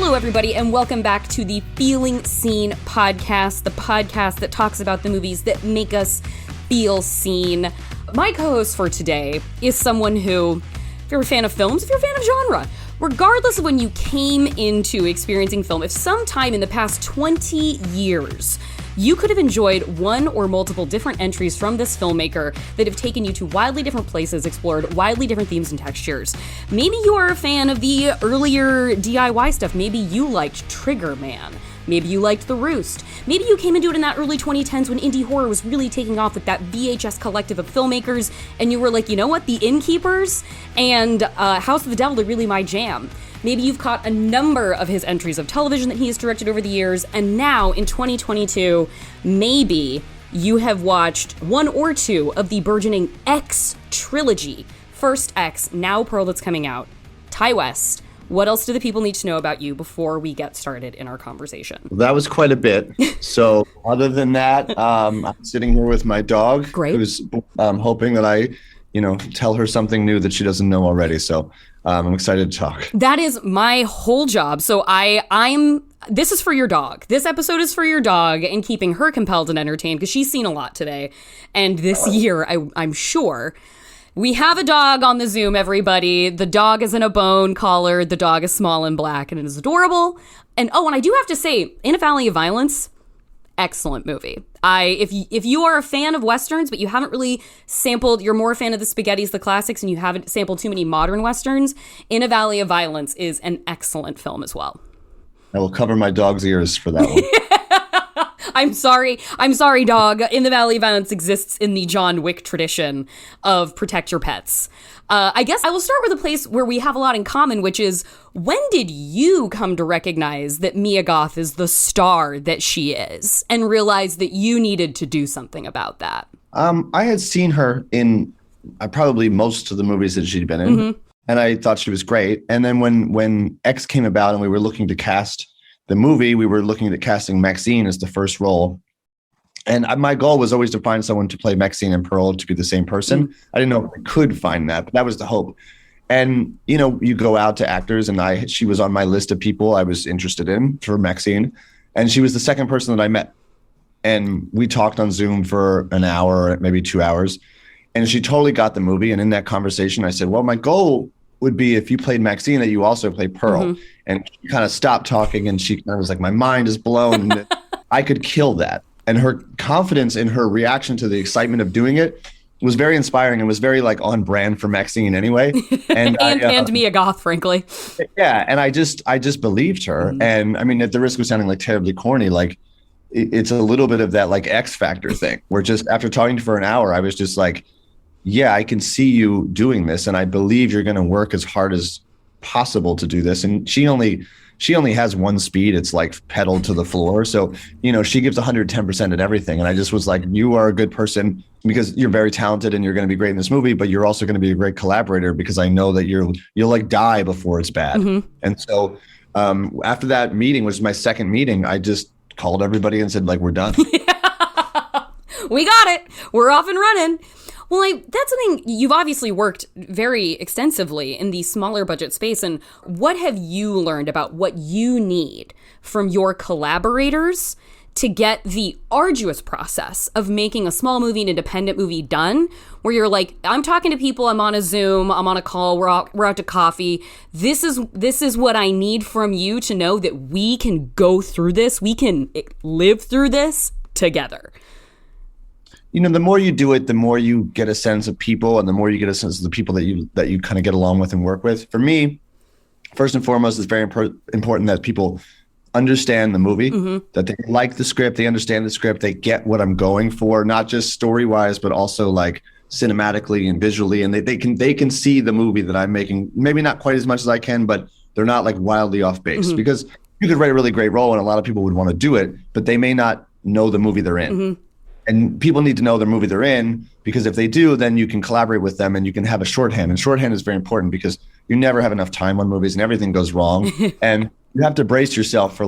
Hello, everybody, and welcome back to the Feeling Seen podcast, the podcast that talks about the movies that make us feel seen. My co-host for today is someone who, if you're a fan of films, if you're a fan of genre, regardless of when you came into experiencing film, if sometime in the past 20 years you could have enjoyed one or multiple different entries from this filmmaker that have taken you to wildly different places, explored wildly different themes and textures. Maybe you are a fan of the earlier DIY stuff. Maybe you liked Trigger Man. Maybe you liked The Roost. Maybe you came into it in that early 2010s when indie horror was really taking off with that VHS collective of filmmakers, and you were like, you know what, The Innkeepers and House of the Devil are really my jam. Maybe you've caught a number of his entries of television that he has directed over the years, and now in 2022, maybe you have watched one or two of the burgeoning X trilogy. First X, now Pearl that's coming out. Ty West, what else do the people need to know about you before we get started in our conversation? That was quite a bit. So other than that, I'm sitting here with my dog. Great. Who's hoping that I, tell her something new that she doesn't know already. So I'm excited to talk. That is my whole job. So this is for your dog. This episode is for your dog and keeping her compelled and entertained because she's seen a lot today. And this year, I'm sure. We have a dog on the Zoom, everybody. The dog is in a bone collar. The dog is small and black and it is adorable. And I do have to say, In a Valley of Violence, excellent movie. If you are a fan of Westerns, but you haven't really sampled, you're more a fan of the spaghettis, the classics, and you haven't sampled too many modern Westerns, In a Valley of Violence is an excellent film as well. I will cover my dog's ears for that one. I'm sorry, dog. In the Valley of Violence exists in the John Wick tradition of protect your pets. I guess I will start with a place where we have a lot in common, which is, when did you come to recognize that Mia Goth is the star that she is and realize that you needed to do something about that? I had seen her in probably most of the movies that she'd been in, mm-hmm. and I thought she was great. And then when X came about and we were looking to cast the movie, we were looking at casting MaXXXine as the first role. And my goal was always to find someone to play MaXXXine and Pearl to be the same person. Mm-hmm. I didn't know if I could find that, but that was the hope. And, you go out to actors, and she was on my list of people I was interested in for MaXXXine. And she was the second person that I met. And we talked on Zoom for an hour, maybe 2 hours. And she totally got the movie. And in that conversation, I said, well, my goal would be, if you played MaXXXine, that you also play Pearl. Mm-hmm. And she kind of stopped talking, and she kind of was like, my mind is blown. And I could kill that. And her confidence in her reaction to the excitement of doing it was very inspiring and was very on brand for MaXXXine anyway. And and Mia Goth, frankly. Yeah. And I just believed her. Mm-hmm. And I mean, at the risk of sounding terribly corny, it's a little bit of that X Factor thing, where just after talking to her for an hour, I was just like, yeah, I can see you doing this. And I believe you're going to work as hard as possible to do this. And she only has one speed. It's pedal to the floor. So, she gives 110% at everything. And I just was like, you are a good person because you're very talented and you're going to be great in this movie, but you're also going to be a great collaborator because I know that you'll die before it's bad. Mm-hmm. And so after that meeting, which was my second meeting, I just called everybody and said, we're done. We got it. We're off and running. Well, that's something you've obviously worked very extensively in the smaller budget space. And what have you learned about what you need from your collaborators to get the arduous process of making a small movie, an independent movie done, where you're like, I'm talking to people, I'm on a Zoom, I'm on a call, we're out to coffee. This is what I need from you to know that we can go through this, we can live through this together. The more you do it, the more you get a sense of people, and the more you get a sense of the people that you kind of get along with and work with. For me, first and foremost, it's very important that people understand the movie, mm-hmm. that they like the script, they understand the script, they get what I'm going for, not just story-wise, but also cinematically and visually, and they can see the movie that I'm making. Maybe not quite as much as I can, but they're not wildly off base, mm-hmm. because you could write a really great role and a lot of people would want to do it, but they may not know the movie they're in. Mm-hmm. And people need to know the movie they're in, because if they do, then you can collaborate with them and you can have a shorthand. And shorthand is very important because you never have enough time on movies and everything goes wrong. And you have to brace yourself for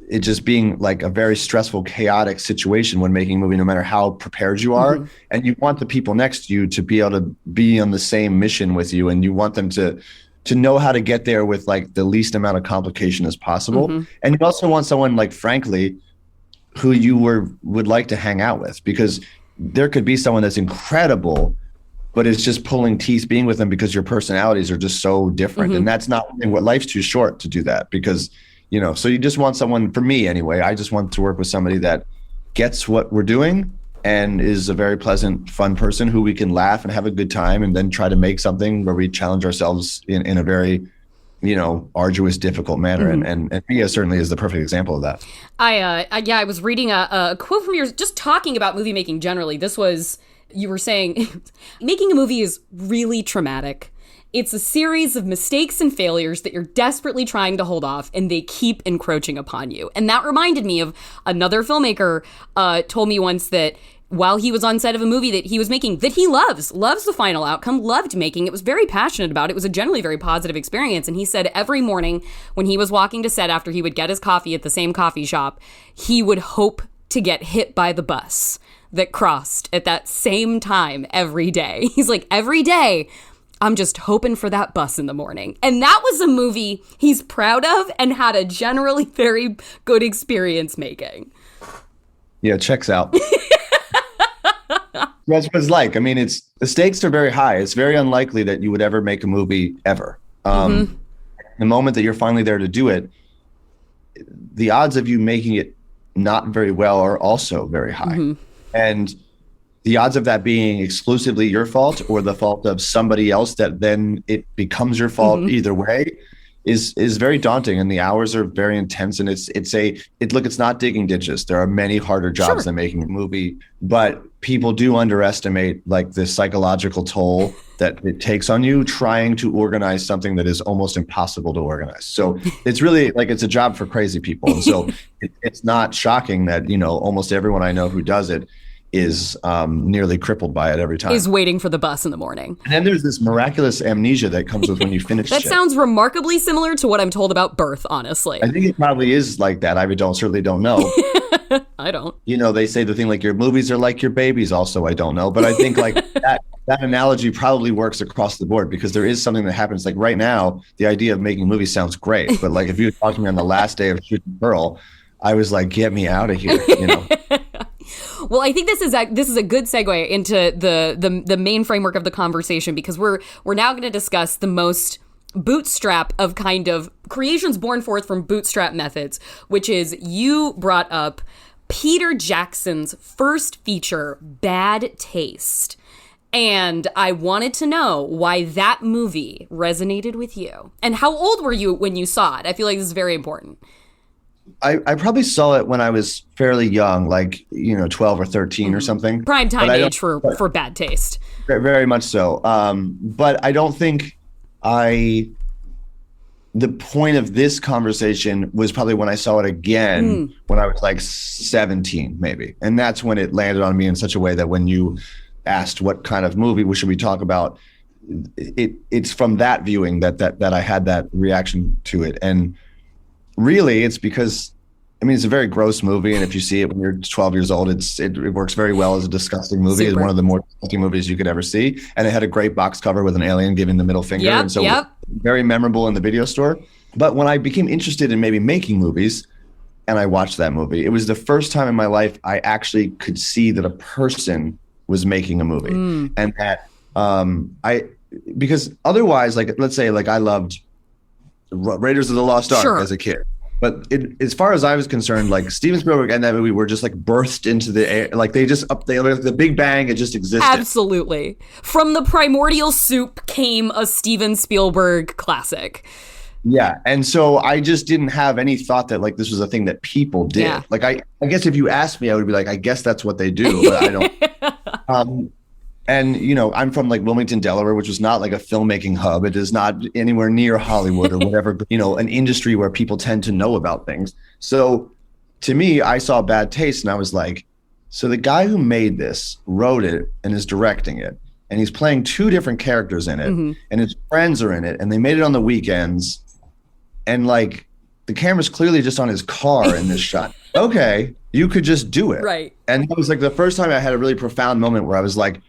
it just being a very stressful, chaotic situation when making a movie, no matter how prepared you are. Mm-hmm. And you want the people next to you to be able to be on the same mission with you. And you want them to to know how to get there with like the least amount of complication as possible. And you also want someone, like, frankly, who you would like to hang out with, because there could be someone that's incredible, but it's just pulling teeth being with them because your personalities are just so different. And that's not what life's too short to do that, because, you know, so you just want someone, for me anyway, I just want to work with somebody that gets what we're doing and is a very pleasant, fun person who we can laugh and have a good time, and then try to make something where we challenge ourselves in a very, you know, arduous, difficult manner. And Mia certainly is the perfect example of that. I was reading a quote from yours, just talking about movie making generally. This was, you were saying, making a movie is really traumatic. It's a series of mistakes and failures that you're desperately trying to hold off, and they keep encroaching upon you. And that reminded me of another filmmaker told me once that while he was on set of a movie that he was making, that he loves the final outcome, loved making it, was very passionate about it, was a generally very positive experience. And he said every morning when he was walking to set after he would get his coffee at the same coffee shop, he would hope to get hit by the bus that crossed at that same time every day. He's like, every day, I'm just hoping for that bus in the morning. And that was a movie he's proud of and had a generally very good experience making. Yeah, checks out. That's what it's like. I mean, the stakes are very high. It's very unlikely that you would ever make a movie ever. The moment that you're finally there to do it, the odds of you making it not very well are also very high. And the odds of that being exclusively your fault or the fault of somebody else that then it becomes your fault either way is very daunting, and the hours are very intense. And it's not digging ditches. There are many harder jobs than making a movie, but people do underestimate like the psychological toll that it takes on you trying to organize something that is almost impossible to organize. So it's really like, it's a job for crazy people. And so it's not shocking that, you know, almost everyone I know who does it is nearly crippled by it every time. Is waiting for the bus in the morning. And then there's this miraculous amnesia that comes with when you finish That sounds remarkably similar to what I'm told about birth, honestly. I think it probably is like that. I certainly don't know. I don't. You know, they say the thing like your movies are like your babies also, I don't know. But I think like that analogy probably works across the board, because there is something that happens. Like right now, the idea of making movies sounds great. But like if you were talking to me on the last day of shooting Pearl, I was like, get me out of here, you know. Well, I think this is a good segue into the main framework of the conversation, because we're now going to discuss the most bootstrap of kind of creations born forth from bootstrap methods, which is, you brought up Peter Jackson's first feature, Bad Taste. And I wanted to know why that movie resonated with you. And how old were you when you saw it? I feel like this is very important. I probably saw it when I was fairly young, like, you know, 12 or 13 or something. Prime time age for Bad Taste. Very much so. But I don't think the point of this conversation was probably when I saw it again when I was like 17, maybe. And that's when it landed on me in such a way that when you asked what kind of movie should we talk about, it's from that viewing that I had that reaction to it. And really, it's because, I mean, it's a very gross movie, and if you see it when you're 12 years old, it works very well as a disgusting movie. It's one of the more disgusting movies you could ever see, and it had a great box cover with an alien giving the middle finger, and so very memorable in the video store. But when I became interested in maybe making movies, and I watched that movie, it was the first time in my life I actually could see that a person was making a movie, and that because otherwise, like, let's say, like, I loved Raiders of the Lost Ark as a kid. But as far as I was concerned, like, Steven Spielberg and that movie were just like burst into the air. Like the Big Bang, it just existed. Absolutely. From the primordial soup came a Steven Spielberg classic. Yeah. And so I just didn't have any thought that like this was a thing that people did. Yeah. Like I guess if you asked me, I would be like, I guess that's what they do, but I don't. And, you know, I'm from like Wilmington, Delaware, which is not like a filmmaking hub. It is not anywhere near Hollywood or whatever, you know, an industry where people tend to know about things. So to me, I saw Bad Taste and I was like, so the guy who made this wrote it and is directing it, and he's playing two different characters in it, and his friends are in it, and they made it on the weekends. And like the camera's clearly just on his car in this shot. Okay, you could just do it. Right. And that was like the first time I had a really profound moment where I was like,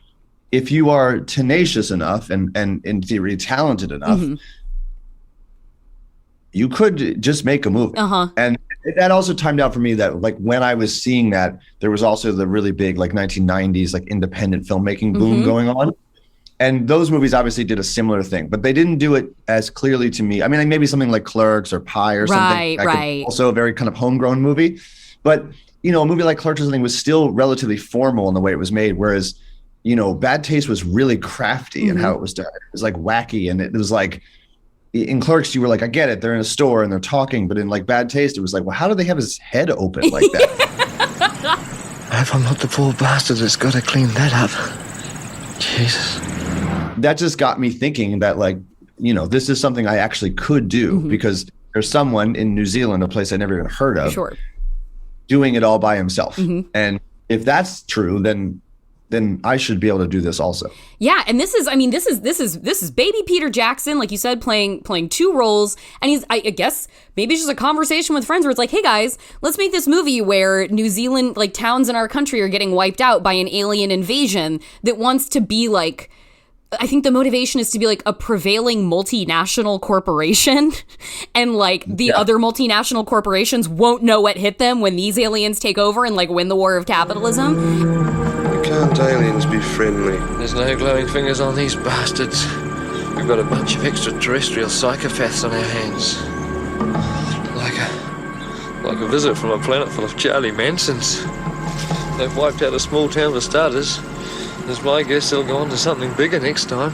if you are tenacious enough and in theory talented enough, you could just make a movie. And that also timed out for me that like when I was seeing that, there was also the really big like 1990s like independent filmmaking boom going on. And those movies obviously did a similar thing, but they didn't do it as clearly to me. I mean, like maybe something like Clerks or Pi or something. Right. Also a very kind of homegrown movie. But, you know, a movie like Clerks or something was still relatively formal in the way it was made. Whereas, you know, Bad Taste was really crafty in how it was done. It was like wacky. And it was like, in Clerks, you were like, I get it. They're in a store and they're talking. But in like Bad Taste, it was like, well, how do they have his head open like that? I hope I'm not the poor bastard that's got to clean that up. Jesus. That just got me thinking that, like, you know, this is something I actually could do because there's someone in New Zealand, a place I never even heard of, doing it all by himself. And if that's true, then I should be able to do this also. Yeah, and this is baby Peter Jackson, like you said, playing two roles, and he's I guess maybe it's just a conversation with friends where it's like, hey guys, let's make this movie where New Zealand, like towns in our country, are getting wiped out by an alien invasion that wants to be like. I think the motivation is to be like a prevailing multinational corporation and like the other multinational corporations won't know what hit them when these aliens take over and like win the war of capitalism. Can't aliens be friendly? There's no glowing fingers on these bastards. We've got a bunch of extraterrestrial psychopaths on our hands. Like a visit from a planet full of Charlie Mansons. They've wiped out a small town for starters. It's my guess they'll go on to something bigger next time.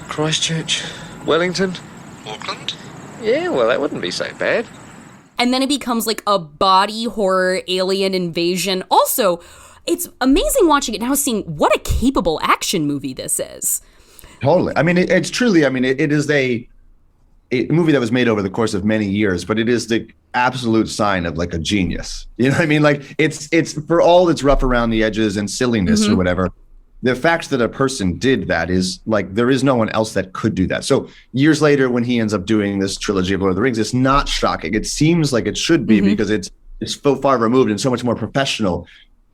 Christchurch, Wellington, Auckland? Yeah, well, that wouldn't be so bad. And then it becomes like a body horror alien invasion. Also, it's amazing watching it now, seeing what a capable action movie this is. Totally. I mean, it's truly, I mean, it is a movie that was made over the course of many years, but it is the absolute sign of like a genius. You know what I mean? Like it's for all its rough around the edges and silliness or whatever. The fact that a person did that is like, there is no one else that could do that. So years later, when he ends up doing this trilogy of Lord of the Rings, it's not shocking. It seems like it should be because it's so far removed and so much more professional.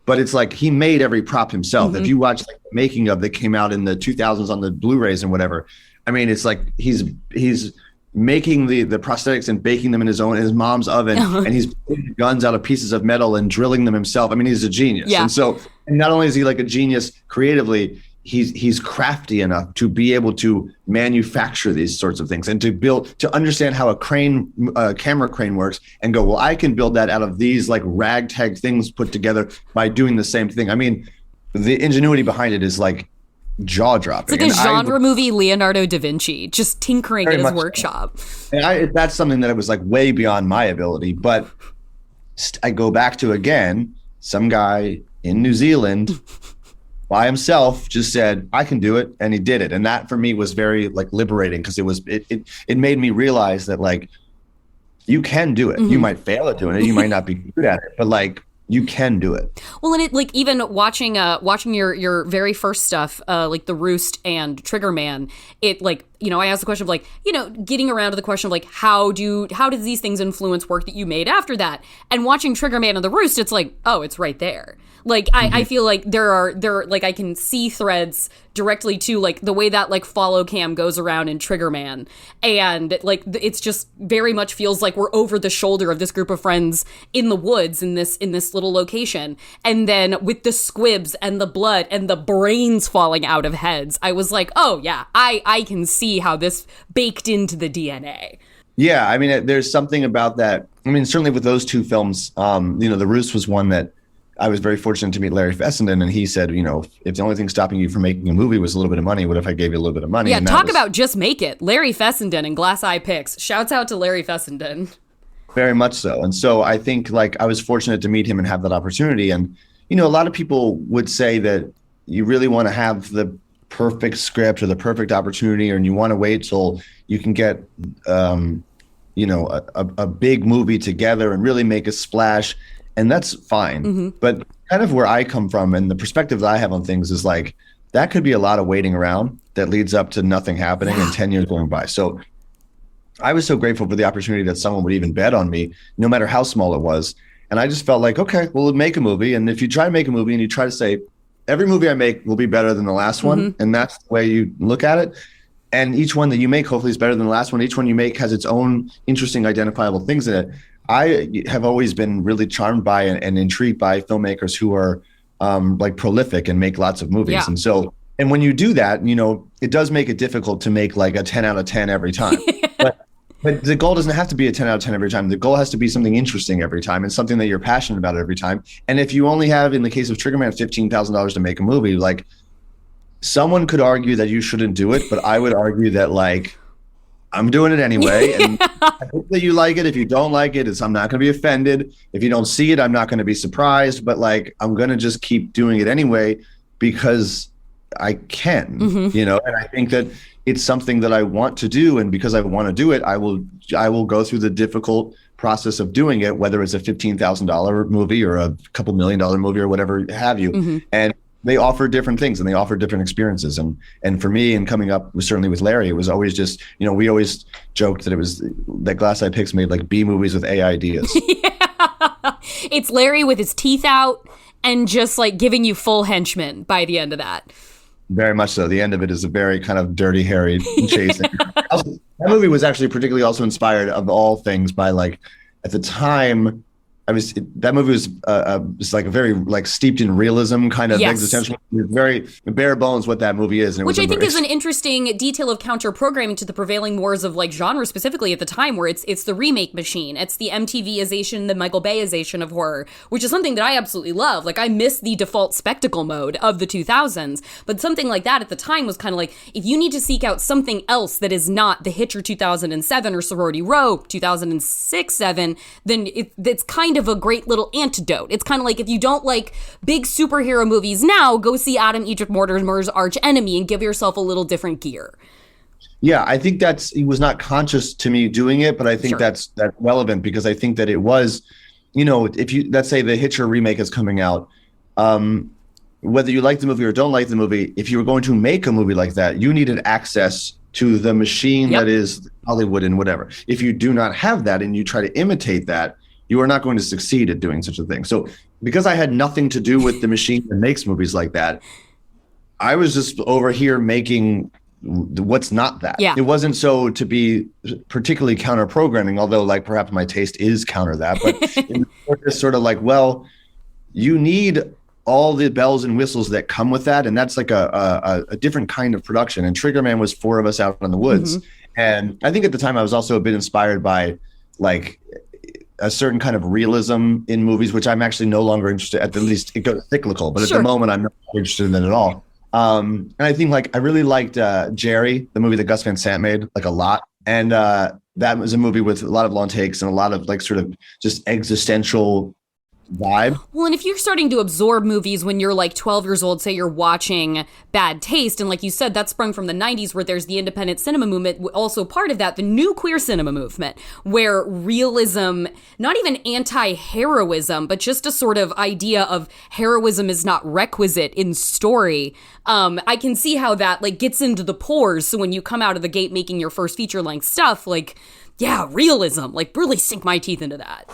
But it's like he made every prop himself. If you watch like the making of that came out in the 2000s on the Blu-rays and whatever, I mean, it's like he's making the prosthetics and baking them in his mom's oven, and he's putting guns out of pieces of metal and drilling them himself. I mean, he's a genius. And so, and not only is he like a genius creatively, he's crafty enough to be able to manufacture these sorts of things and to understand how a camera crane works and go, well, I can build that out of these like ragtag things put together by doing the same thing. I mean, the ingenuity behind it is like jaw-dropping. It's like a genre movie Leonardo da Vinci, just tinkering in his workshop. And that's something that was like way beyond my ability. But I go back to, again, some guy in New Zealand by himself just said, I can do it. And he did it. And that for me was very like liberating because it made me realize that like, you can do it. You might fail at doing it. You might not be good at it, but like, you can do it. Well, and it like even watching your very first stuff, like the Roost and Trigger Man, it like, you know, I asked the question of like, you know, getting around to the question of like, how did these things influence work that you made after that? And watching Trigger Man and the Roost, it's like, oh, it's right there. Like I feel like there are like I can see threads directly to like the way that like follow cam goes around in Trigger Man, and like it's just very much feels like we're over the shoulder of this group of friends in the woods in this little location, and then with the squibs and the blood and the brains falling out of heads, I was like, oh yeah, I can see how this baked into the DNA. Yeah, I mean, there's something about that. I mean, certainly with those two films, you know, The Roost was one that I was very fortunate to meet Larry Fessenden, and he said, you know, if the only thing stopping you from making a movie was a little bit of money, what if I gave you a little bit of money? Yeah, and talk about just make it. Larry Fessenden and Glass Eye Picks. Shouts out to Larry Fessenden. Very much so. And so I think like I was fortunate to meet him and have that opportunity. And, you know, a lot of people would say that you really want to have the perfect script or the perfect opportunity, and you want to wait till you can get, you know, a big movie together and really make a splash. And that's fine. But kind of where I come from and the perspective that I have on things is like, that could be a lot of waiting around that leads up to nothing happening and 10 years going by. So I was so grateful for the opportunity that someone would even bet on me, no matter how small it was. And I just felt like, okay, well, we'll make a movie. And if you try to make a movie and you try to say, every movie I make will be better than the last one, and that's the way you look at it, And each one that you make hopefully is better than the last one. Each one you make has its own interesting, identifiable things in it. I have always been really charmed by and intrigued by filmmakers who are like prolific and make lots of movies. Yeah. And when you do that, you know, it does make it difficult to make like a 10 out of 10 every time. But the goal doesn't have to be a 10 out of 10 every time. The goal has to be something interesting every time and something that you're passionate about every time. And if you only have, in the case of Triggerman, $15,000 to make a movie, like, someone could argue that you shouldn't do it, but I would argue that, like, I'm doing it anyway. And I hope that you like it. If you don't like it, I'm not going to be offended. If you don't see it, I'm not going to be surprised. But, like, I'm going to just keep doing it anyway because I can, you know. And I think that it's something that I want to do. And because I want to do it, I will go through the difficult process of doing it, whether it's a $15,000 movie or a couple $1 million movie or whatever have you. And they offer different things and they offer different experiences. And for me, and coming up certainly with Larry, it was always just, you know, we always joked that it was that Glass Eye Pix made like B movies with A ideas. Yeah. It's Larry with his teeth out and just like giving you full henchmen by the end of that. Very much so. The end of it is a very kind of dirty, hairy chase. That movie was actually particularly also inspired of all things by, like, at the time, that movie was like a very, like, steeped in realism kind of existential, very bare bones what that movie is. And which I think is an interesting detail of counter programming to the prevailing wars of, like, genre specifically at the time, where it's the remake machine. It's the MTV-ization, the Michael Bay-ization of horror, which is something that I absolutely love. Like, I miss the default spectacle mode of the 2000s, but something like that at the time was kind of like, if you need to seek out something else that is not The Hitcher 2007 or Sorority Row 2006-7, then it's kind of a great little antidote. It's kind of like, if you don't like big superhero movies now, go see Adam Egypt Mortimer's Arch Enemy and give yourself a little different gear. Yeah, I think he was not conscious to me doing it, but I think that's relevant because I think that it was, you know, if you, let's say the Hitcher remake is coming out, whether you like the movie or don't like the movie, if you were going to make a movie like that, you needed access to the machine that is Hollywood and whatever. If you do not have that and you try to imitate that, you are not going to succeed at doing such a thing. So because I had nothing to do with the machine that makes movies like that, I was just over here making what's not that. Yeah. It wasn't so to be particularly counter programming, although, like, perhaps my taste is counter that, but it's sort of like, well, you need all the bells and whistles that come with that. And that's like a different kind of production. And Triggerman was 4 of us out in the woods. And I think at the time I was also a bit inspired by, like, a certain kind of realism in movies, which I'm actually no longer interested. At the least it goes cyclical, but at the moment I'm not interested in it at all. And I think, like, I really liked Jerry, the movie that Gus Van Sant made, like, a lot. And that was a movie with a lot of long takes and a lot of, like, sort of just existential vibe. Well, and if you're starting to absorb movies when you're like 12 years old, say you're watching Bad Taste, and like you said, that sprung from the 90s where there's the independent cinema movement, also part of that, the new queer cinema movement, where realism, not even anti-heroism, but just a sort of idea of heroism is not requisite in story. I can see how that, like, gets into the pores. So when you come out of the gate making your first feature-length stuff, like, yeah, realism, like, really sink my teeth into that.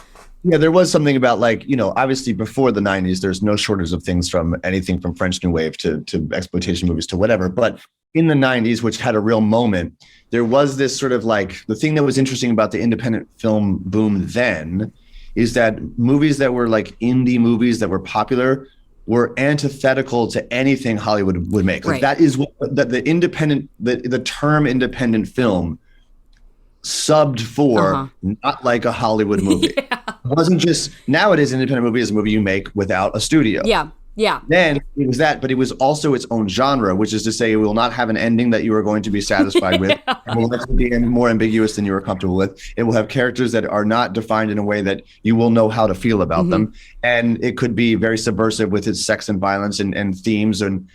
Yeah, there was something about, like, you know, obviously before the 90s, there's no shortage of things, from anything from French New Wave to exploitation movies to whatever. But in the 90s, which had a real moment, there was this sort of, like, the thing that was interesting about the independent film boom then is that movies that were like indie movies that were popular were antithetical to anything Hollywood would make. Like, that is what the term independent film subbed for, not like a Hollywood movie. It wasn't just, nowadays an independent movie is a movie you make without a studio. Yeah. Then it was that, but it was also its own genre, which is to say it will not have an ending that you are going to be satisfied with. It will likely be more ambiguous than you are comfortable with. It will have characters that are not defined in a way that you will know how to feel about them. And it could be very subversive with its sex and violence and themes and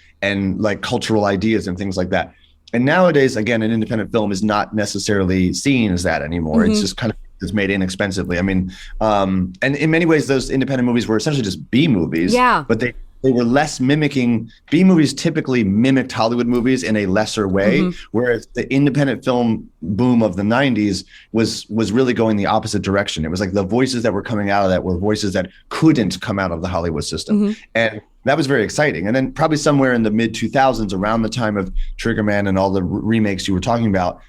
like cultural ideas and things like that. And nowadays, again, an independent film is not necessarily seen as that anymore. It's just kind of, it's made inexpensively. I mean, and in many ways, those independent movies were essentially just B movies. Yeah. But they were less mimicking. B movies typically mimicked Hollywood movies in a lesser way, whereas the independent film boom of the 90s was really going the opposite direction. It was like the voices that were coming out of that were voices that couldn't come out of the Hollywood system. And that was very exciting. And then probably somewhere in the mid 2000s, around the time of Triggerman and all the remakes you were talking about,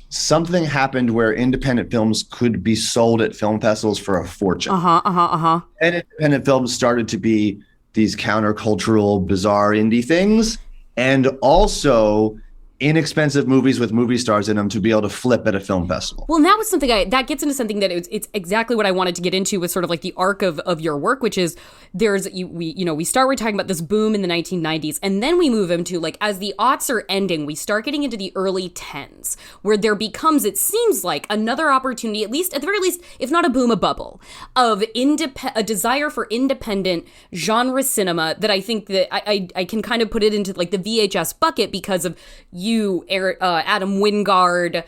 something happened where independent films could be sold at film festivals for a fortune. And independent films started to be these countercultural, bizarre indie things, and also inexpensive movies with movie stars in them to be able to flip at a film festival. Well, and that was something that gets into something that it's exactly what I wanted to get into with sort of like the arc of your work, which is we start, we're talking about this boom in the 1990s, and then we move into, like, as the aughts are ending, we start getting into the early 10s, where there becomes, it seems like, another opportunity, at the very least, if not a boom, a bubble of a desire for independent genre cinema that I think that I can kind of put it into like the VHS bucket because of Adam Wingard,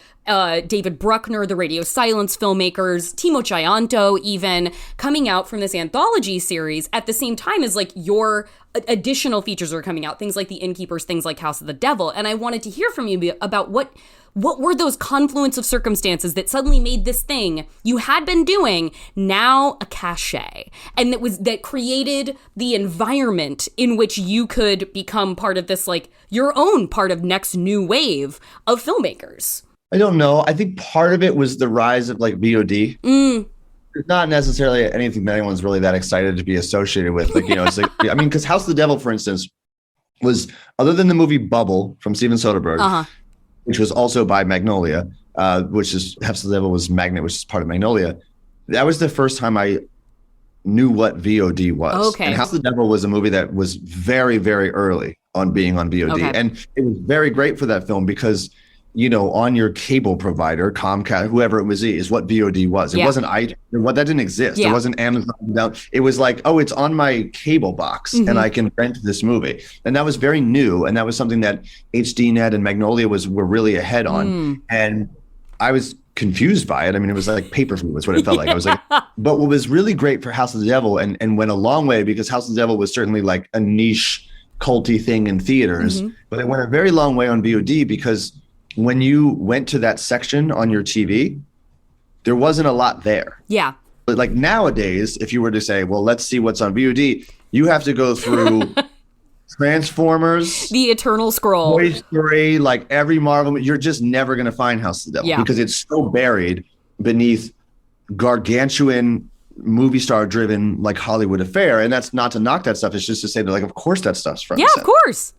David Bruckner, the Radio Silence filmmakers, Timo Chianto even, coming out from this anthology series at the same time as like your additional features are coming out, things like The Innkeepers, things like House of the Devil. And I wanted to hear from you about what were those confluence of circumstances that suddenly made this thing you had been doing now a cachet, and that created the environment in which you could become part of this, like, your own part of next new wave of filmmakers? I don't know. I think part of it was the rise of like VOD. It's not necessarily anything that anyone's really that excited to be associated with. Like, it's like, I mean, because House of the Devil, for instance, was, other than the movie Bubble from Steven Soderbergh, which was also by Magnolia, which is House of the Devil was Magnet, which is part of Magnolia. That was the first time I knew what VOD was. And House of the Devil was a movie that was very, very early on being on VOD. And it was very great for that film because, on your cable provider, Comcast, whoever it was, is what VOD was. It wasn't that didn't exist. It wasn't Amazon. It was like, oh, it's on my cable box and I can rent this movie. And that was very new. And that was something that HDNet and Magnolia were really ahead on. And I was confused by it. I mean, it was like pay-per-view was what it felt like. I was like, but what was really great for House of the Devil and went a long way, because House of the Devil was certainly like a niche culty thing in theaters, but it went a very long way on VOD, because when you went to that section on your TV, there wasn't a lot there. Yeah. But like nowadays, if you were to say, well, let's see what's on VOD, you have to go through Transformers, The Eternal Scroll, Toy Story, like every Marvel. You're just never going to find House of the Devil because it's so buried beneath gargantuan movie star driven like Hollywood affair. And that's not to knock that stuff. It's just to say that, like, of course that stuff's front and center. Of course.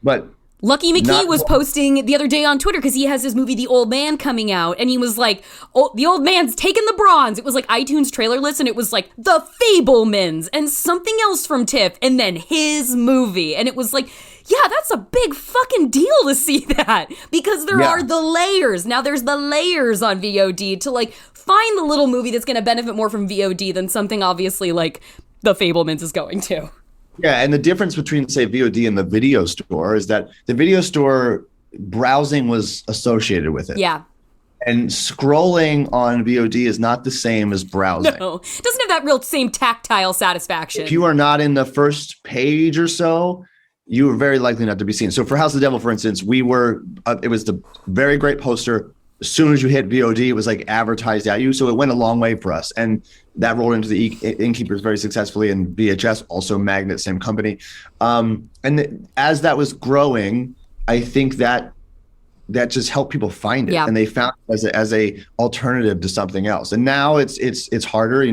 But Lucky McKee was posting the other day on Twitter because he has his movie The Old Man coming out, and he was like, "Oh, the old man's taking the bronze." It was like iTunes trailer list, and it was like The Fablemans and something else from TIFF, and then his movie, and it was like, yeah, that's a big fucking deal to see that, because there are the layers. Now there's the layers on VOD to like find the little movie that's going to benefit more from VOD than something obviously like The Fablemans is going to. Yeah, and the difference between, say, VOD and the video store is that the video store browsing was associated with it. Yeah. And scrolling on VOD is not the same as browsing. No, it doesn't have that real same tactile satisfaction. If you are not in the first page or so, you are very likely not to be seen. So for House of the Devil, for instance, we were, it was the very great poster. As soon as you hit VOD, it was like advertised at you. So it went a long way for us. And that rolled into the Innkeepers very successfully, and VHS, also Magnet, same company. And as that was growing, I think that just helped people find it. And they found it as a alternative to something else. And now it's harder.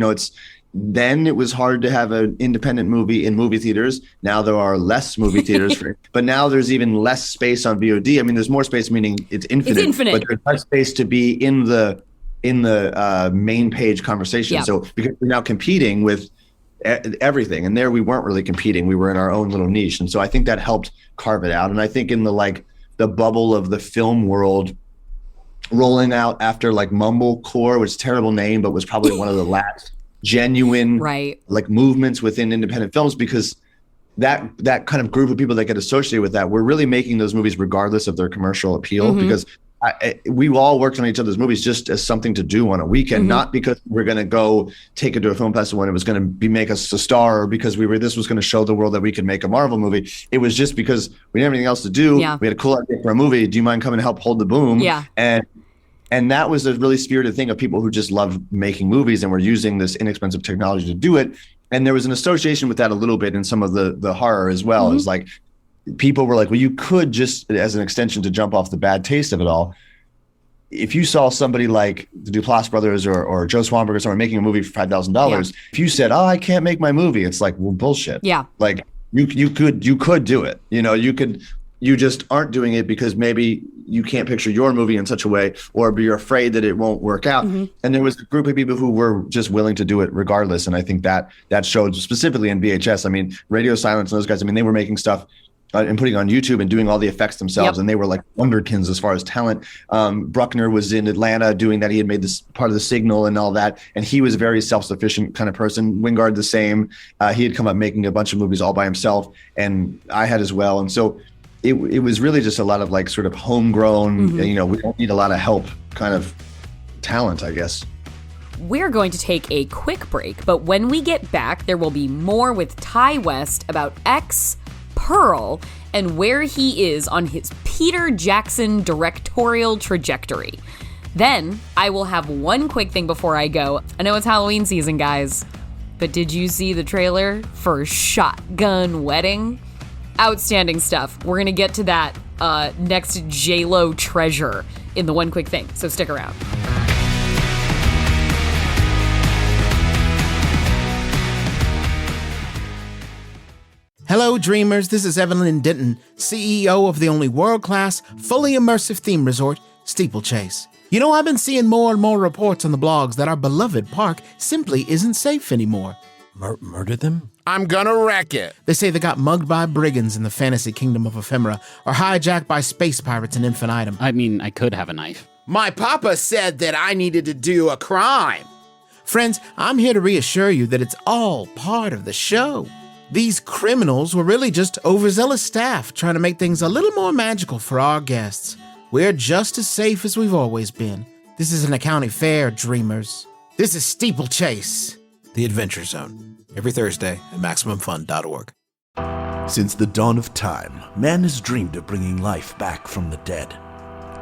Then it was hard to have an independent movie in movie theaters. Now there are less movie theaters, but now there's even less space on VOD. I mean, there's more space, meaning it's infinite. But there's less space to be in the main page conversation. So because we're now competing with everything, and there we weren't really competing. We were in our own little niche, and so I think that helped carve it out. And I think in the bubble of the film world, rolling out after like Mumblecore, which is a terrible name, but was probably one of the last genuine like movements within independent films, because that kind of group of people that get associated with that were really making those movies regardless of their commercial appeal, because we all worked on each other's movies just as something to do on a weekend, not because we're going to go take it to a film festival and it was going to make us a star, or because this was going to show the world that we could make a Marvel movie. It was just because we didn't have anything else to do. Yeah. We had a cool idea for a movie. Do you mind coming to help hold the boom? Yeah. And that was a really spirited thing of people who just love making movies and were using this inexpensive technology to do it. And there was an association with that a little bit in some of the horror as well. It was like, people were like, well, you could just, as an extension to jump off the bad taste of it all, if you saw somebody like the Duplass brothers or Joe Swanberg or someone making a movie for $5,000, if you said, oh, I can't make my movie, it's like, well, bullshit. Yeah. Like you could do it. You just aren't doing it because maybe you can't picture your movie in such a way, or you're afraid that it won't work out. And there was a group of people who were just willing to do it regardless. And I think that showed specifically in VHS. I mean, Radio Silence and those guys, I mean, they were making stuff and putting it on YouTube and doing all the effects themselves. And they were like wonderkins as far as talent. Bruckner was in Atlanta doing that. He had made this part of The Signal and all that. And he was a very self-sufficient kind of person. Wingard, the same. He had come up making a bunch of movies all by himself. And I had as well. And so it was really just a lot of like sort of homegrown, we don't need a lot of help kind of talent, I guess. We're going to take a quick break, but when we get back, there will be more with Ty West about X, Pearl, and where he is on his Peter Jackson directorial trajectory. Then, I will have one quick thing before I go. I know it's Halloween season, guys, but did you see the trailer for Shotgun Wedding? Outstanding stuff. We're going to get to that next J-Lo treasure in the one quick thing, so stick around. Hello, dreamers. This is Evelyn Denton, CEO of the only world-class, fully immersive theme resort, Steeplechase. You know, I've been seeing more and more reports on the blogs that our beloved park simply isn't safe anymore. Murder them? I'm gonna wreck it. They say they got mugged by brigands in the fantasy kingdom of Ephemera, or hijacked by space pirates in Infinitum. I mean, I could have a knife. My papa said that I needed to do a crime. Friends, I'm here to reassure you that it's all part of the show. These criminals were really just overzealous staff trying to make things a little more magical for our guests. We're just as safe as we've always been. This isn't a county fair, dreamers. This is Steeplechase, the Adventure Zone. Every Thursday at MaximumFun.org. Since the dawn of time, man has dreamed of bringing life back from the dead.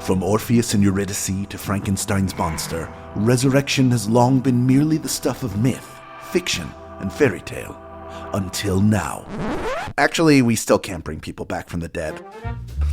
From Orpheus and Eurydice to Frankenstein's monster, resurrection has long been merely the stuff of myth, fiction, and fairy tale. Until now. Actually, we still can't bring people back from the dead.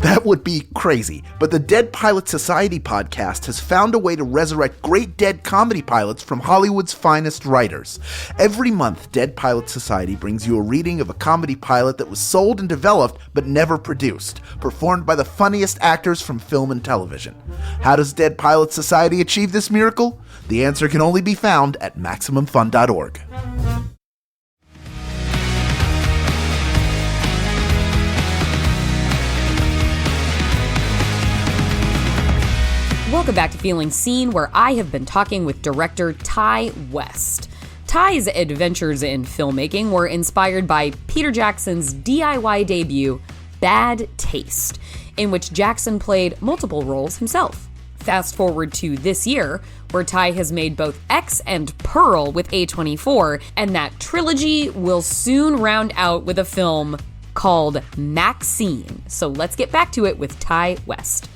That would be crazy, but the Dead Pilot Society podcast has found a way to resurrect great dead comedy pilots from Hollywood's finest writers. Every month, Dead Pilot Society brings you a reading of a comedy pilot that was sold and developed but never produced, performed by the funniest actors from film and television. How does Dead Pilot Society achieve this miracle? The answer can only be found at MaximumFun.org. Welcome back to Feeling Seen, where I have been talking with director Ty West. Ty's adventures in filmmaking were inspired by Peter Jackson's DIY debut, Bad Taste, in which Jackson played multiple roles himself. Fast forward to this year, where Ty has made both X and Pearl with A24, and that trilogy will soon round out with a film called MaXXXine. So let's get back to it with Ty West.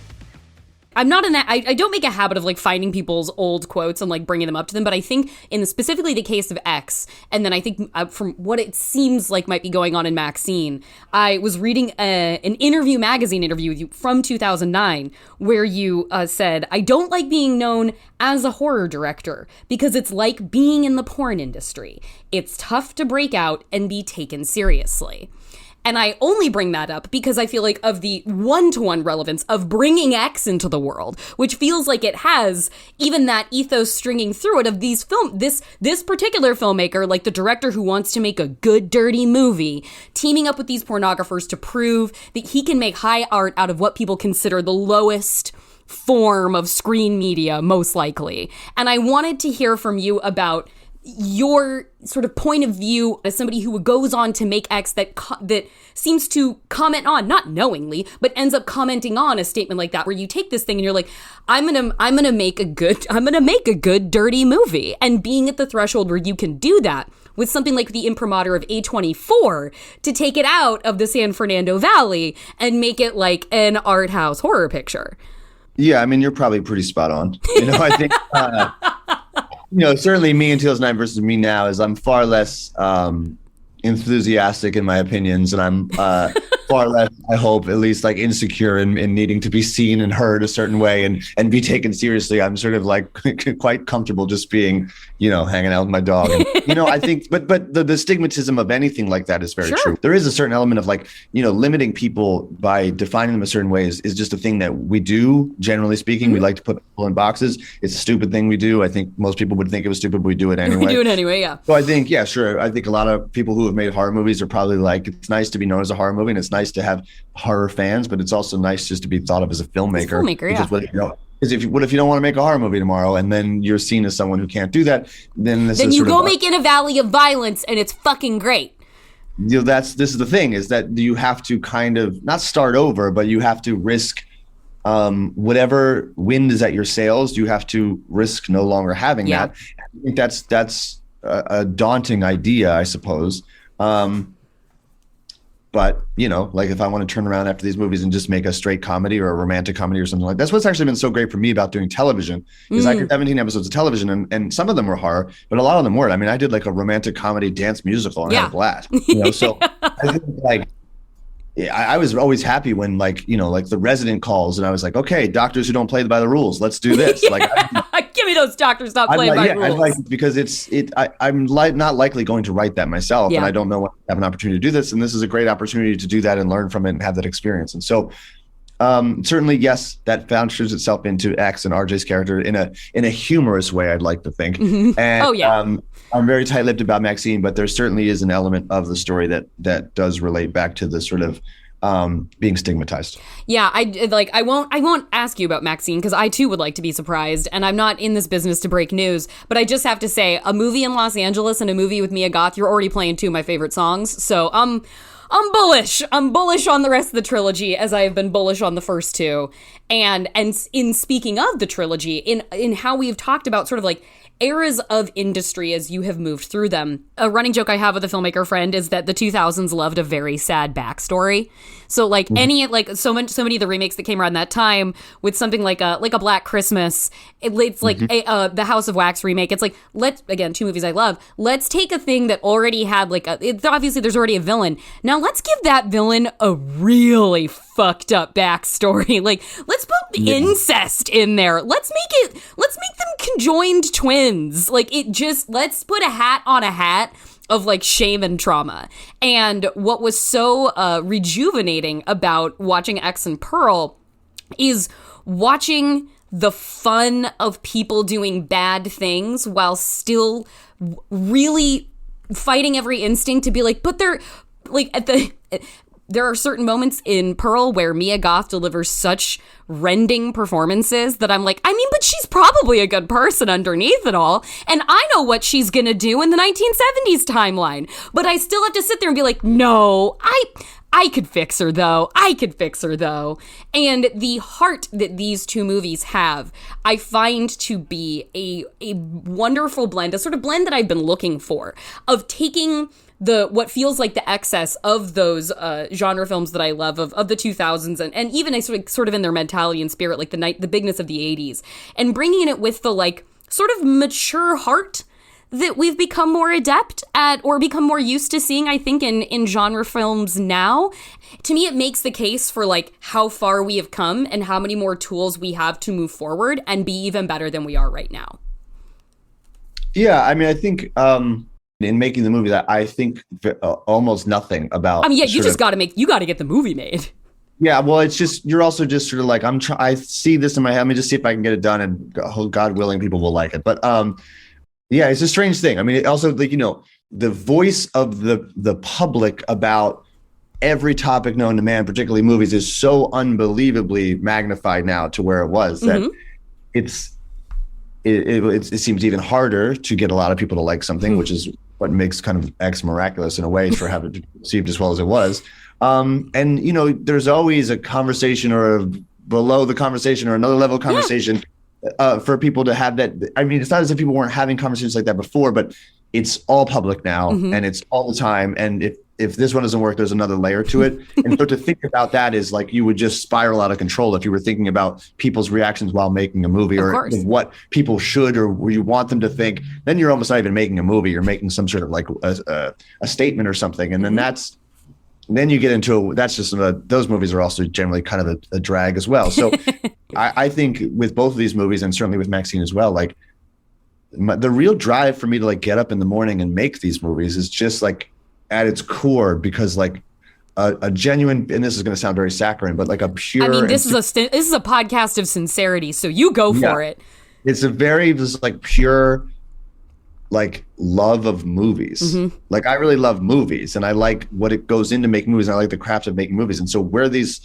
I'm not in that. I don't make a habit of like finding people's old quotes and like bringing them up to them, but I think in specifically the case of X, and then I think from what it seems like might be going on in MaXXXine, I was reading an interview magazine interview with you from 2009 where you said, I don't like being known as a horror director because it's like being in the porn industry. It's tough to break out and be taken seriously. And I only bring that up because I feel like of the one-to-one relevance of bringing X into the world, which feels like it has even that ethos stringing through it of these this particular filmmaker, like the director who wants to make a good, dirty movie, teaming up with these pornographers to prove that he can make high art out of what people consider the lowest form of screen media, most likely. And I wanted to hear from you about your sort of point of view as somebody who goes on to make X that seems to comment on, not knowingly, but ends up commenting on a statement like that, where you take this thing and you're like, I'm gonna make a good dirty movie, and being at the threshold where you can do that with something like the imprimatur of A24 to take it out of the San Fernando Valley and make it like an art house horror picture. Yeah, I mean, you're probably pretty spot on. I think. Certainly me in 2009 versus me now is I'm far less enthusiastic in my opinions, and I'm far less, I hope, at least like insecure in needing to be seen and heard a certain way and be taken seriously. I'm sort of like quite comfortable just being, hanging out with my dog. And, I think, but the stigmatism of anything like that is very true. There is a certain element of like, limiting people by defining them a certain way is just a thing that we do, generally speaking. We like to put people in boxes. It's a stupid thing we do. I think most people would think it was stupid, but we do it anyway. We do it anyway, yeah. So I think, yeah, sure. I think a lot of people who have made horror movies are probably like, it's nice to be known as a horror movie, and it's nice to have horror fans, but it's also nice just to be thought of as a filmmaker. Because if you don't want to make a horror movie tomorrow, and then you're seen as someone who can't do that, then you go make In a Valley of Violence, and it's fucking great. This is the thing, is that you have to kind of not start over, but you have to risk whatever wind is at your sails. You have to risk no longer having that. I think that's a daunting idea, I suppose. But, like if I want to turn around after these movies and just make a straight comedy or a romantic comedy or something like that, that's what's actually been so great for me about doing television is I did 17 episodes of television, and some of them were horror, but a lot of them weren't. I mean, I did like a romantic comedy dance musical and I had a blast. So I think like I was always happy when like The Resident calls and I was like, okay, doctors who don't play by the rules, let's do this. Give me those doctors not playing by rules. I like it because I'm not likely going to write that myself, and I don't know when I have an opportunity to do this, and this is a great opportunity to do that and learn from it and have that experience. And so certainly, yes, that vouchers itself into X and RJ's character in a humorous way, I'd like to think. And I'm very tight-lipped about MaXXXine, but there certainly is an element of the story that does relate back to the sort of being stigmatized. Yeah, I won't ask you about MaXXXine because I too would like to be surprised, and I'm not in this business to break news, but I just have to say, a movie in Los Angeles and a movie with Mia Goth, you're already playing two of my favorite songs, so I'm bullish. I'm bullish on the rest of the trilogy, as I have been bullish on the first two. And in speaking of the trilogy, in how we've talked about sort of like eras of industry as you have moved through them. A running joke I have with a filmmaker friend is that the 2000s loved a very sad backstory. So like so many of the remakes that came around that time with something like a Black Christmas, it's like the House of Wax remake. It's like, again, two movies I love. Let's take a thing that already had obviously there's already a villain. Now let's give that villain a really fucked up backstory. Like, let's put incest in there. Let's make them conjoined twins. Like, let's put a hat on a hat of like shame and trauma. And what was so rejuvenating about watching X and Pearl is watching the fun of people doing bad things while still really fighting every instinct to be like, but they're like there are certain moments in Pearl where Mia Goth delivers such rending performances that I'm like, I mean, but she's probably a good person underneath it all. And I know what she's going to do in the 1970s timeline. But I still have to sit there and be like, no, I could fix her, though. And the heart that these two movies have, I find to be a wonderful blend, a sort of blend that I've been looking for, of taking what feels like the excess of those genre films that I love of the 2000s and even sort of in their mentality and spirit, like the bigness of the 80s, and bringing it with the like sort of mature heart that we've become more adept at or become more used to seeing, I think, in genre films now. To me, it makes the case for like how far we have come and how many more tools we have to move forward and be even better than we are right now. Yeah, I mean, I think in making the movie, that I think almost nothing about. I mean, yeah, you got to get the movie made. Yeah, well, it's just, you're also just sort of like, I see this in my head. Let me just see if I can get it done, and God willing, people will like it. But yeah, it's a strange thing. I mean, it also, like, the voice of the public about every topic known to man, particularly movies, is so unbelievably magnified now to where it was that it seems even harder to get a lot of people to like something, which is what makes kind of X miraculous in a way for having it received as well as it was. And, you know, there's always a conversation or below the conversation or another level of conversation for people to have that. I mean, it's not as if people weren't having conversations like that before, but it's all public now and it's all the time. And if this one doesn't work, there's another layer to it. And so to think about that is like you would just spiral out of control if you were thinking about people's reactions while making a movie or what people should or you want them to think. Then you're almost not even making a movie. You're making some sort of like a statement or something. And then then you get into that's just those movies are also generally kind of a drag as well. So I think with both of these movies and certainly with MaXXXine as well, like the real drive for me to like get up in the morning and make these movies is just like at its core because like a genuine, and this is going to sound very saccharine, but like a pure. I mean, this is a podcast of sincerity, so you go for it. It's a very just like pure, like love of movies. Like I really love movies, and I like what it goes into making movies. And I like the craft of making movies, and so where these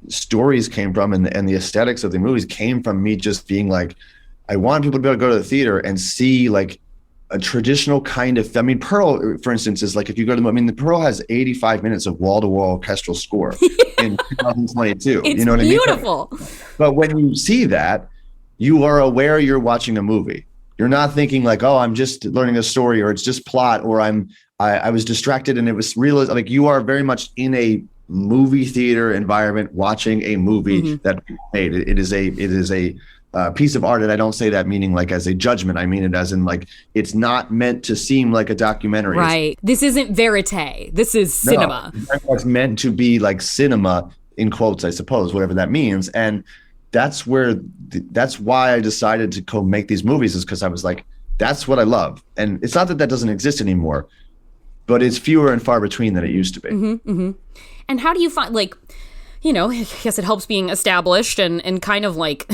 stories came from and the aesthetics of the movies came from me just being like, I want people to be able to go to the theater and see like a traditional kind of, I mean, Pearl, for instance, is like if you go to, I mean, the Pearl has 85 minutes of wall-to-wall orchestral score in 2022. It's you know what beautiful. I mean? But when you see that, you are aware you're watching a movie. You're not thinking like, oh, I'm just learning a story or it's just plot or I was distracted and it was real. Like you are very much in a movie theater environment watching a movie that made. It is a piece of art, and I don't say that meaning like as a judgment. I mean it as in like it's not meant to seem like a documentary. Right. This isn't verite. This is cinema. No, it's meant to be like cinema in quotes, I suppose, whatever that means. And that's why I decided to go make these movies is because I was like, that's what I love. And it's not that doesn't exist anymore, but it's fewer and far between than it used to be. And how do you find, like, you know, I guess it helps being established and kind of like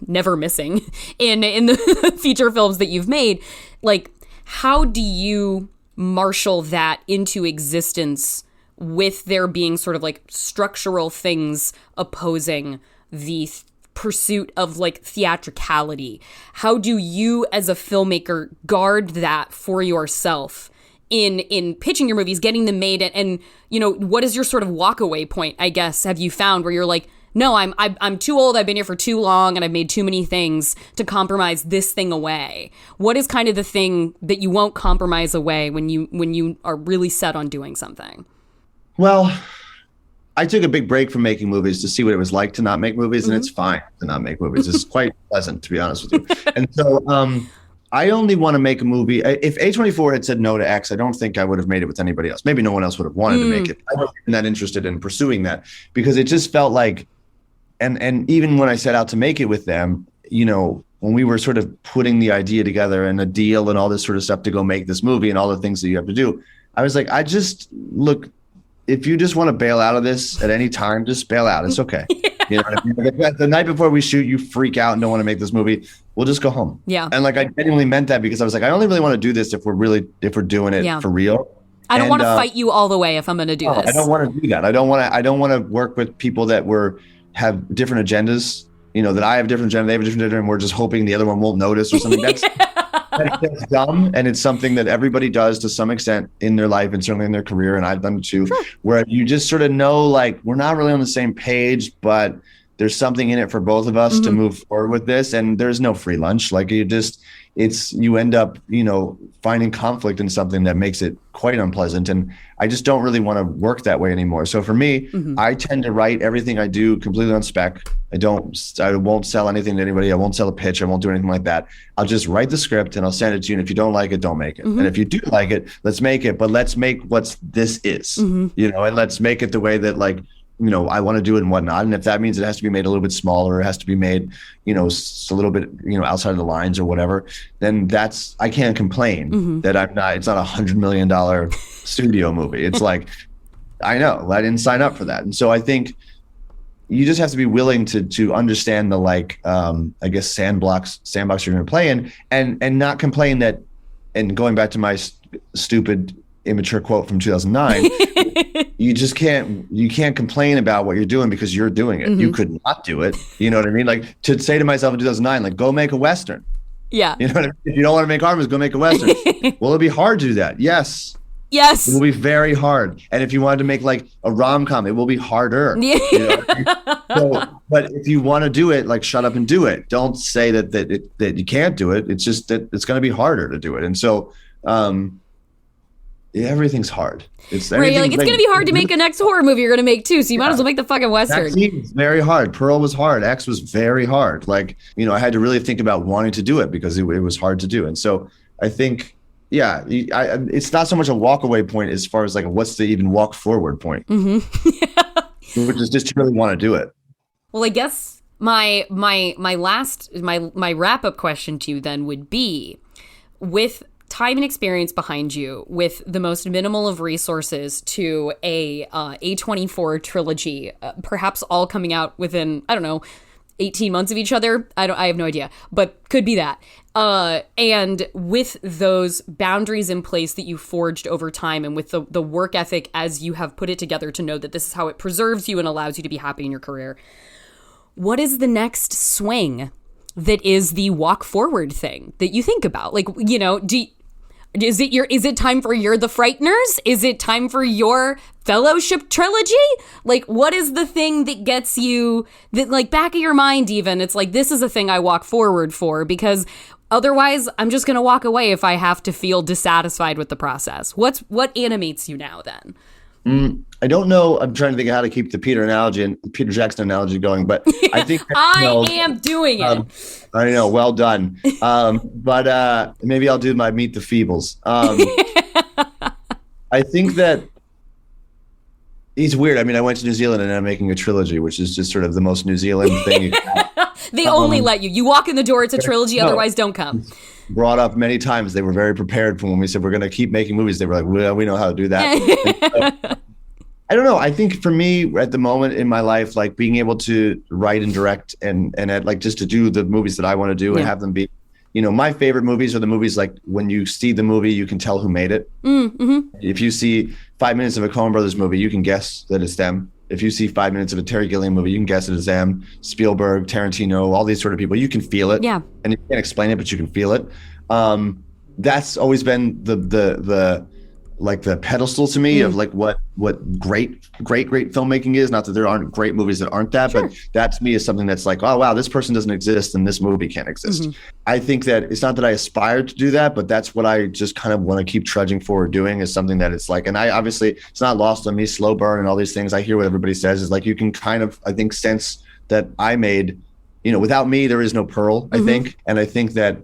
never missing in the feature films that you've made. Like, how do you marshal that into existence with there being sort of like structural things opposing the pursuit of like theatricality? How do you as a filmmaker guard that for yourself in pitching your movies, getting them made, and you know, what is your sort of walkaway point, I guess, have you found where you're like, no, I'm too old, I've been here for too long, and I've made too many things to compromise this thing away? What is kind of the thing that you won't compromise away when you are really set on doing something? Well, I took a big break from making movies to see what it was like to not make movies, and it's fine to not make movies. It's quite pleasant, to be honest with you. And so I only want to make a movie. If A24 had said no to X, I don't think I would have made it with anybody else. Maybe no one else would have wanted to make it. I wasn't that interested in pursuing that because it just felt like, and even when I set out to make it with them, you know, when we were sort of putting the idea together and a deal and all this sort of stuff to go make this movie and all the things that you have to do, I was like, look, if you just want to bail out of this at any time, just bail out. It's okay. You know what I mean? Like the night before we shoot, you freak out and don't want to make this movie, we'll just go home. Yeah. And like I genuinely meant that because I was like, I only really want to do this if we're doing it for real. I don't want to fight you all the way if I'm going to do this. I don't want to do that. I don't want to work with people that have different agendas. You know, that I have a different agenda, they have a different agenda, and we're just hoping the other one won't notice or something. That's dumb, and it's something that everybody does to some extent in their life and certainly in their career, and I've done it too, where you just sort of know, like, we're not really on the same page, but there's something in it for both of us to move forward with this, and there's no free lunch. Like, you end up, you know, finding conflict in something that makes it quite unpleasant, and I just don't really want to work that way anymore. So for me, I tend to write everything I do completely on spec. I won't sell anything to anybody. I won't sell a pitch. I won't do anything like that. I'll just write the script and I'll send it to you. And if you don't like it, don't make it. And if you do like it, let's make it. But let's make what this is, you know, and let's make it the way that, like, you know, I want to do it and whatnot. And if that means it has to be made a little bit smaller, it has to be made, you know, a little bit, you know, outside of the lines or whatever, then I can't complain that it's not $100 million studio movie. It's like, I know, I didn't sign up for that. And so I think you just have to be willing to understand the, like, I guess, sandbox you're going to play in, and not complain that, and going back to my stupid, immature quote from 2009, you just can't complain about what you're doing because you're doing it. You could not do it. You know what I mean? Like to say to myself in 2009, like go make a Western. Yeah. You know what I mean? If you don't want to make art movies, go make a Western. Will it be hard to do that? Yes. Yes. It will be very hard. And if you wanted to make like a rom-com, it will be harder. Yeah. You know what I mean? But if you want to do it, like shut up and do it. Don't say that you can't do it. It's just that it's going to be harder to do it. And so everything's hard. It's right. Like it's going to be hard to make a next horror movie you're going to make too. So you might as well make the fucking Western. It's very hard. Pearl was hard. X was very hard. Like, you know, I had to really think about wanting to do it because it was hard to do. And so I think, yeah, it's not so much a walk away point as far as like what's the even walk forward point, which is just to really want to do it. Well, I guess my wrap up question to you then would be, with time and experience behind you, with the most minimal of resources to a A24 trilogy, perhaps all coming out within, I don't know, 18 months of each other. I have no idea, but could be that. And with those boundaries in place that you forged over time, and with the work ethic as you have put it together to know that this is how it preserves you and allows you to be happy in your career, what is the next swing that is the walk forward thing that you think about? Like, you know, is it time for You're the Frighteners? Is it time for your Fellowship trilogy? Like, what is the thing that gets you, that like back of your mind even, it's like, this is a thing I walk forward for, because otherwise I'm just going to walk away if I have to feel dissatisfied with the process. What animates you now then? I don't know. I'm trying to think of how to keep the Peter Jackson analogy going, but I think I am doing it. I know. Well done. But maybe I'll do my Meet the Feebles. I think that it's weird. I mean, I went to New Zealand and I'm making a trilogy, which is just sort of the most New Zealand thing. They only let you. You walk in the door, it's a trilogy, otherwise don't come. Brought up many times. They were very prepared for when we said we're going to keep making movies. They were like, well, we know how to do that. I don't know. I think for me at the moment in my life, like being able to write and direct and like just to do the movies that I want to do and have them be, you know, my favorite movies are the movies like when you see the movie, you can tell who made it. If you see 5 minutes of a Coen Brothers movie, you can guess that it's them. If you see 5 minutes of a Terry Gilliam movie, you can guess it is them. Spielberg, Tarantino, all these sort of people, you can feel it. Yeah. And you can't explain it, but you can feel it. That's always been the like the pedestal to me of like what great filmmaking is. Not that there aren't great movies that aren't that, but that to me is something that's like, oh wow, this person doesn't exist and this movie can't exist. I think that it's not that I aspire to do that, but that's what I just kind of want to keep trudging forward doing, is something that it's like, and I obviously it's not lost on me, slow burn and all these things. I hear what everybody says is like, you can kind of, I think, sense that I made, you know, without me, there is no Pearl, I think. And I think that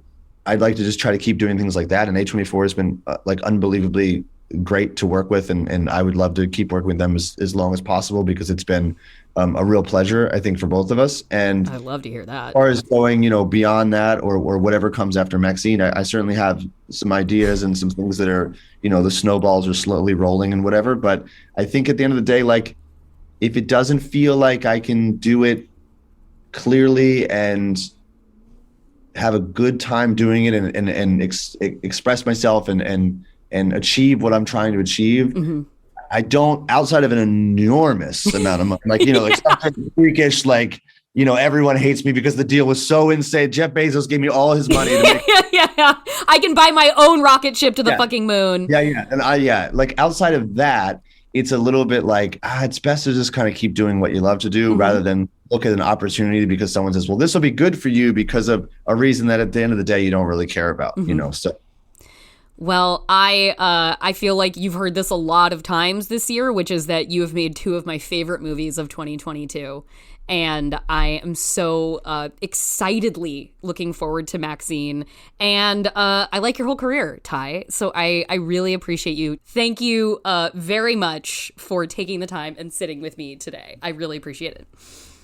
I'd like to just try to keep doing things like that. And A24 has been like unbelievably great to work with. And I would love to keep working with them as long as possible, because it's been a real pleasure, I think, for both of us. And I love to hear that. As far as going, you know, beyond that or whatever comes after MaXXXine, I certainly have some ideas and some things that are, you know, the snowballs are slowly rolling and whatever. But I think at the end of the day, like, if it doesn't feel like I can do it clearly and have a good time doing it and express myself and achieve what I'm trying to achieve, I don't, outside of an enormous amount of money, like, you know, like something freakish, like, you know, everyone hates me because the deal was so insane. Jeff Bezos gave me all his money to make I can buy my own rocket ship to the fucking moon. And like outside of that, it's a little bit like, it's best to just kind of keep doing what you love to do rather than look at an opportunity because someone says, well, this will be good for you because of a reason that at the end of the day, you don't really care about, you know? So. Well, I feel like you've heard this a lot of times this year, which is that you have made two of my favorite movies of 2022. And I am so excitedly looking forward to MaXXXine. And I like your whole career, Ty. So I really appreciate you. Thank you very much for taking the time and sitting with me today. I really appreciate it.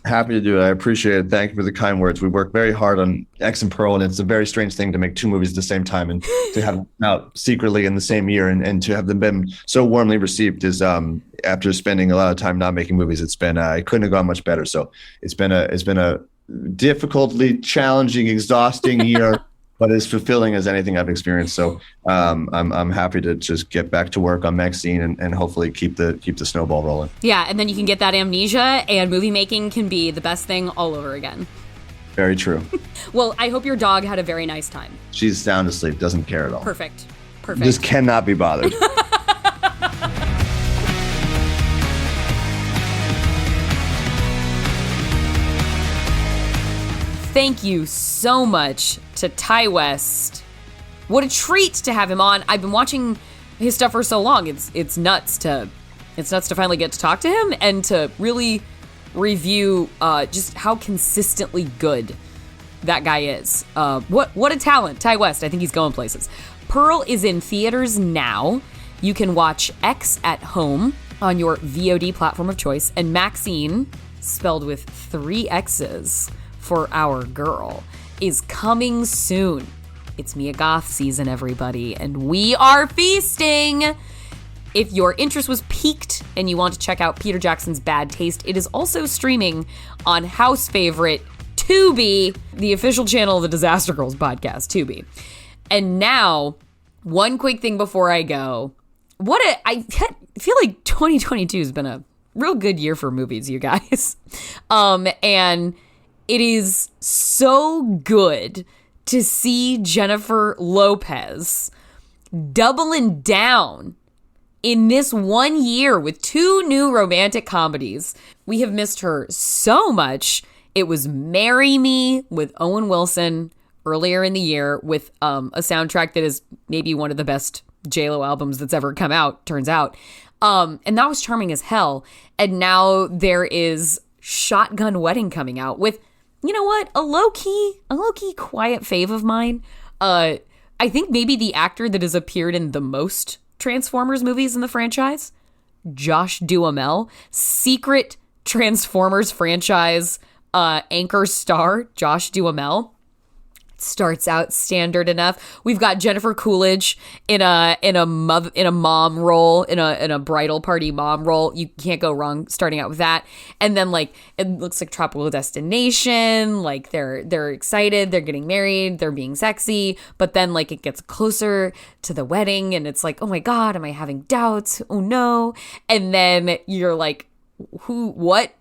Happy to do it. I appreciate it. Thank you for the kind words. We work very hard on X and Pearl, and it's a very strange thing to make two movies at the same time and to have them out secretly in the same year and to have them been so warmly received is after spending a lot of time not making movies, it's been it couldn't have gone much better. So it's been a difficultly challenging, exhausting year. but as fulfilling as anything I've experienced. So I'm happy to just get back to work on MaXXXine and hopefully keep the snowball rolling. Yeah, and then you can get that amnesia, and movie making can be the best thing all over again. Very true. Well, I hope your dog had a very nice time. She's sound asleep, doesn't care at all. Perfect. Just cannot be bothered. Thank you so much to Ty West. What a treat to have him on. I've been watching his stuff for so long. It's nuts to finally get to talk to him and to really review just how consistently good that guy is. What a talent, Ty West. I think he's going places. Pearl is in theaters now. You can watch X at home on your VOD platform of choice, and MaXXXine, spelled with 3 X's for our girl, is coming soon. It's Mia Goth season, everybody, and we are feasting. If your interest was piqued and you want to check out Peter Jackson's Bad Taste, it is also streaming on house favorite Tubi, the official channel of the Disaster Girls podcast, Tubi. And now, one quick thing before I go. I feel like 2022 has been a real good year for movies, you guys. And it is so good to see Jennifer Lopez doubling down in this one year with 2 new romantic comedies. We have missed her so much. It was Marry Me with Owen Wilson earlier in the year with a soundtrack that is maybe one of the best J-Lo albums that's ever come out, turns out. And that was charming as hell. And now there is Shotgun Wedding coming out with, you know what, a low-key quiet fave of mine. I think maybe the actor that has appeared in the most Transformers movies in the franchise, Josh Duhamel, secret Transformers franchise anchor star Josh Duhamel. Starts out standard enough. We've got Jennifer Coolidge in a mom role, in a bridal party mom role. You can't go wrong starting out with that. And then like it looks like Tropical Destination. Like they're excited, they're getting married, they're being sexy. But then like it gets closer to the wedding, and it's like, oh my God, am I having doubts? Oh no! And then you're like, what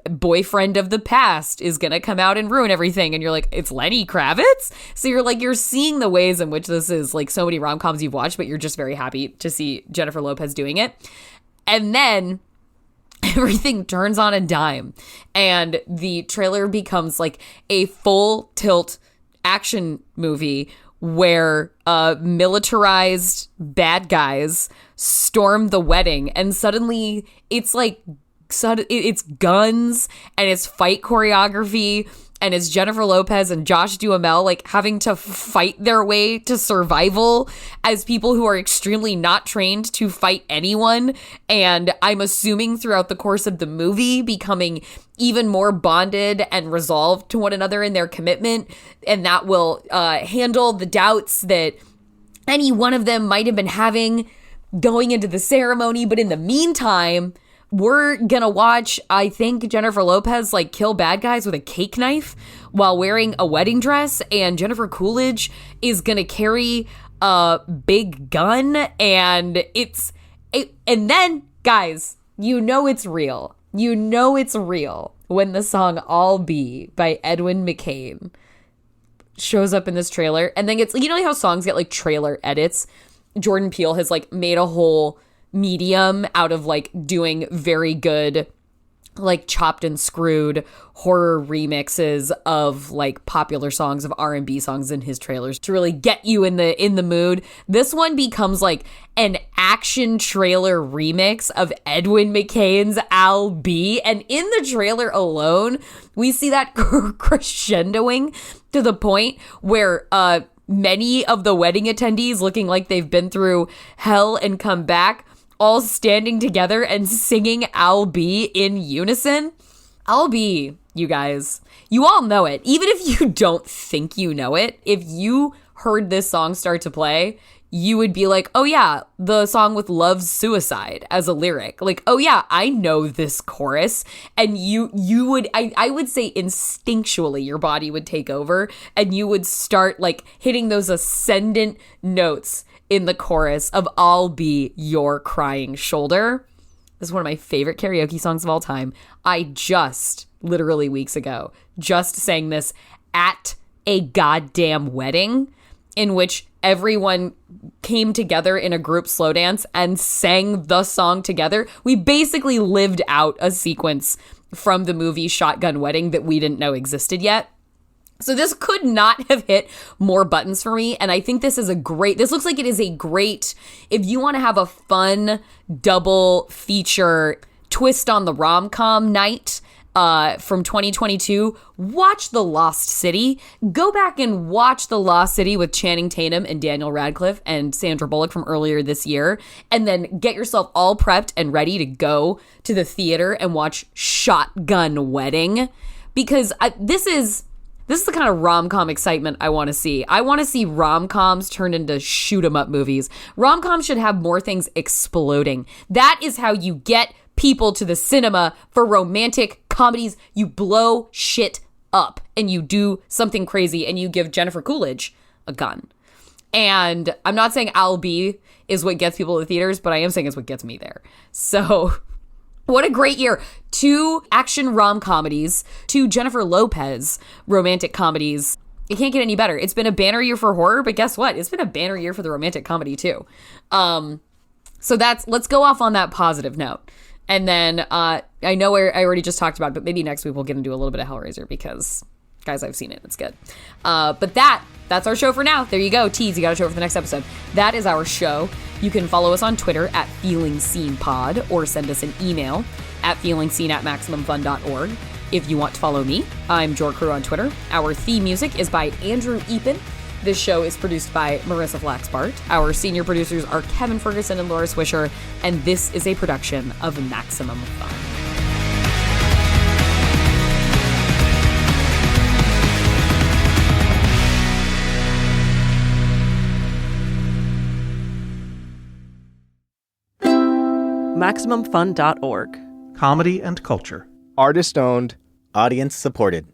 boyfriend of the past is gonna come out and ruin everything? And you're like, it's Lenny Kravitz. So you're seeing the ways in which this is like so many rom-coms you've watched, but you're just very happy to see Jennifer Lopez doing it. And then everything turns on a dime, and the trailer becomes like a full tilt action movie where militarized bad guys storm the wedding, and suddenly it's like it's guns and it's fight choreography, and it's Jennifer Lopez and Josh Duhamel like having to fight their way to survival as people who are extremely not trained to fight anyone. And I'm assuming throughout the course of the movie becoming even more bonded and resolved to one another in their commitment, and that will handle the doubts that any one of them might have been having going into the ceremony. But in the meantime, we're gonna watch, I think, Jennifer Lopez like kill bad guys with a cake knife while wearing a wedding dress, and Jennifer Coolidge is gonna carry a big gun, and and then, guys, you know it's real. You know it's real when the song I'll Be by Edwin McCain shows up in this trailer, and then gets, you know how songs get like trailer edits? Jordan Peele has like made a whole medium out of like doing very good like chopped and screwed horror remixes of like popular songs of R&B songs in his trailers to really get you in the mood. This one becomes like an action trailer remix of Edwin McCain's I'll Be, and in the trailer alone we see that crescendoing to the point where many of the wedding attendees, looking like they've been through hell and come back, all standing together and singing I'll Be in unison. I'll Be you guys. You all know it. Even if you don't think you know it, if you heard this song start to play, you would be like, oh yeah, the song with Love's Suicide as a lyric. Like, oh yeah, I know this chorus. And you would, I would say instinctually your body would take over and you would start like hitting those ascendant notes in the chorus of I'll Be Your Crying Shoulder. This is one of my favorite karaoke songs of all time. I just, literally weeks ago, just sang this at a goddamn wedding in which everyone came together in a group slow dance and sang the song together. We basically lived out a sequence from the movie Shotgun Wedding that we didn't know existed yet. So this could not have hit more buttons for me. And I think this looks like it is a great, if you want to have a fun double feature twist on the rom-com night, from 2022, watch The Lost City. Go back and watch The Lost City with Channing Tatum and Daniel Radcliffe and Sandra Bullock from earlier this year. And then get yourself all prepped and ready to go to the theater and watch Shotgun Wedding. Because this is the kind of rom-com excitement I want to see. I want to see rom-coms turned into shoot-'em-up movies. Rom-coms should have more things exploding. That is how you get people to the cinema for romantic comedies. You blow shit up and you do something crazy and you give Jennifer Coolidge a gun. And I'm not saying I'll Be is what gets people to the theaters, but I am saying it's what gets me there. So what a great year. 2 action rom-comedies, 2 Jennifer Lopez romantic comedies. It can't get any better. It's been a banner year for horror, but guess what? It's been a banner year for the romantic comedy too. So let's go off on that positive note. And then I know I already just talked about it, but maybe next week we'll get into a little bit of Hellraiser because, guys, I've seen it. It's good. But that's our show for now. There you go. Tease, you got a show for the next episode. That is our show. You can follow us on Twitter at FeelingScenePod or send us an email at feelingscene@MaximumFun.org. If you want to follow me, I'm JorCrew on Twitter. Our theme music is by Andrew Epen. This show is produced by Marissa Flaxbart. Our senior producers are Kevin Ferguson and Laura Swisher, and this is a production of Maximum Fun. MaximumFun.org. Comedy and culture. Artist owned. Audience supported.